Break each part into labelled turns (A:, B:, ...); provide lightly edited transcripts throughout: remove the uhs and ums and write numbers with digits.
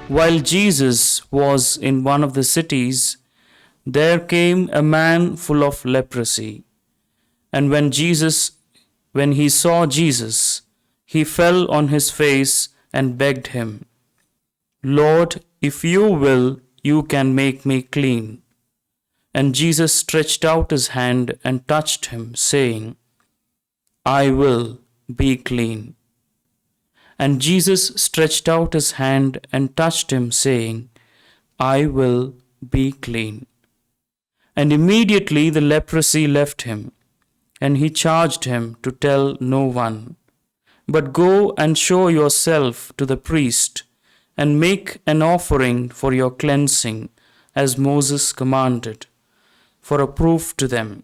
A: While Jesus was in one of the cities, there came a man full of leprosy. And when he saw Jesus, he fell on his face and begged him, "Lord, if you will, you can make me clean." And Jesus stretched out his hand and touched him, saying, "I will, be clean." And Jesus stretched out his hand and touched him, saying, "I will, be clean." And immediately the leprosy left him, and he charged him to tell no one, but go and show yourself to the priest, and make an offering for your cleansing, as Moses commanded, for a proof to them.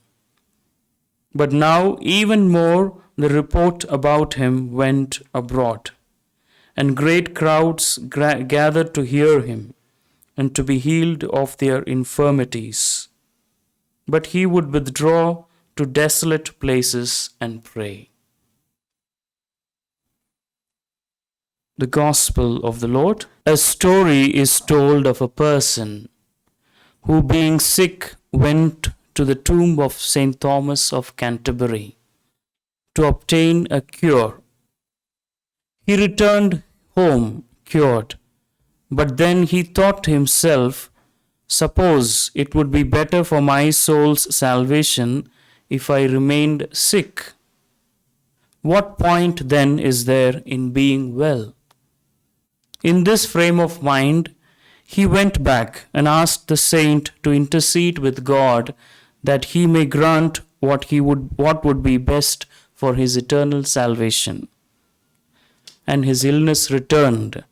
A: But now even more the report about him went abroad, and great crowds gathered to hear him and to be healed of their infirmities. But he would withdraw to desolate places and pray. The Gospel of the Lord. A story is told of a person who, being sick, went to the tomb of St. Thomas of Canterbury to obtain a cure. He returned home cured, but then he thought to himself, "Suppose it would be better for my soul's salvation if I remained sick. What point then is there in being well?" In this frame of mind, he went back and asked the saint to intercede with God that he may grant what would be best for his eternal salvation. And his illness returned,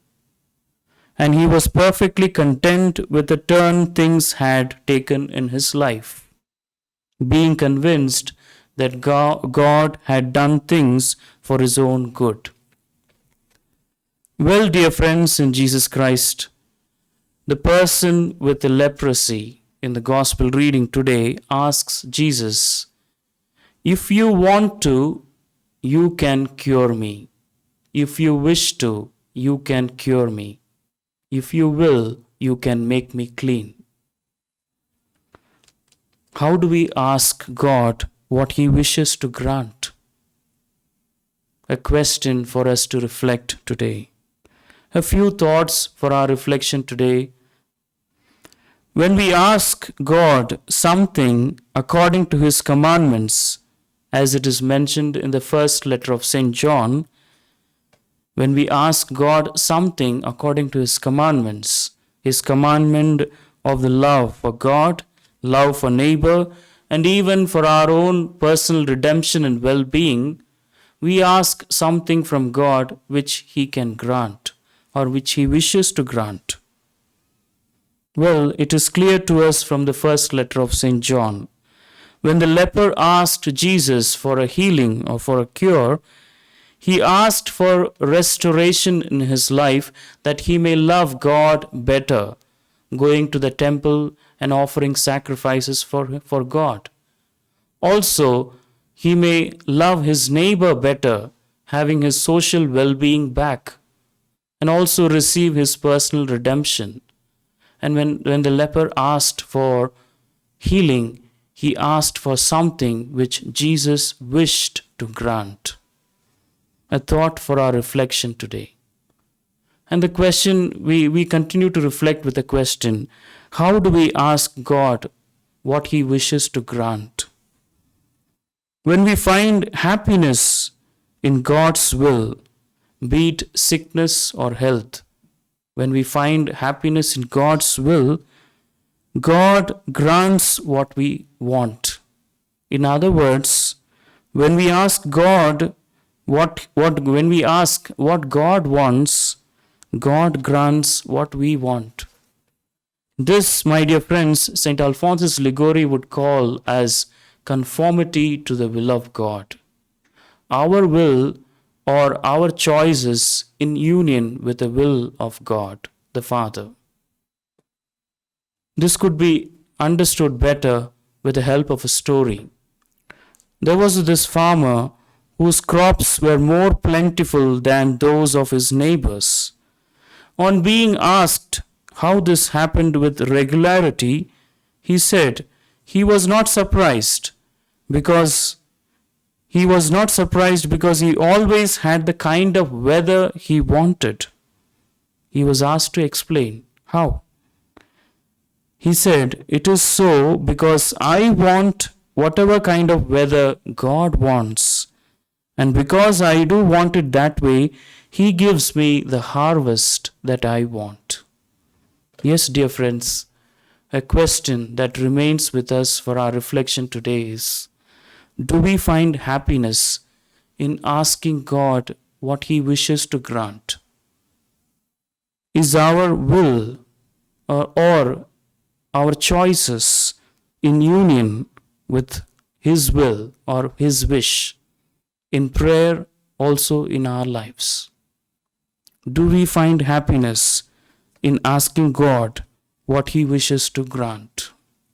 A: and he was perfectly content with the turn things had taken in his life, being convinced that God had done things for his own good. Well, dear friends in Jesus Christ, the person with the leprosy in the gospel reading today asks Jesus, "If you want to, you can cure me. If you wish to, you can cure me. If you will, you can make me clean." How do we ask God what He wishes to grant? A question for us to reflect today. A few thoughts for our reflection today. When we ask God something according to His commandments, as it is mentioned in the first letter of St. John, when we ask God something according to His commandments, His commandment of the love for God, love for neighbor, and even for our own personal redemption and well-being, we ask something from God which He can grant or which He wishes to grant. Well, it is clear to us from the first letter of St. John. When the leper asked Jesus for a healing or for a cure, he asked for restoration in his life that he may love God better, going to the temple and offering sacrifices for God. Also, he may love his neighbor better, having his social well-being back, and also receive his personal redemption. And when the leper asked for healing, he asked for something which Jesus wished to grant. A thought for our reflection today. And the question, we continue to reflect with the question, how do we ask God what He wishes to grant? When we find happiness in God's will, be it sickness or health, when we find happiness in God's will, God grants what we want. In other words, when we ask God when we ask what God wants, God grants what we want. This, my dear friends, St. Alphonsus Liguori would call as conformity to the will of God. Our will or our choices in union with the will of God, the Father. This could be understood better with the help of a story. There was this farmer whose crops were more plentiful than those of his neighbors. On being asked how this happened with regularity, he said he was not surprised because he always had the kind of weather he wanted. He was asked to explain how. He said, "It is so because I want whatever kind of weather God wants. And because I do want it that way, He gives me the harvest that I want." Yes, dear friends, a question that remains with us for our reflection today is, do we find happiness in asking God what He wishes to grant? Is our will or our choices in union with His will or His wish in prayer also in our lives? Do we find happiness in asking God what He wishes to grant?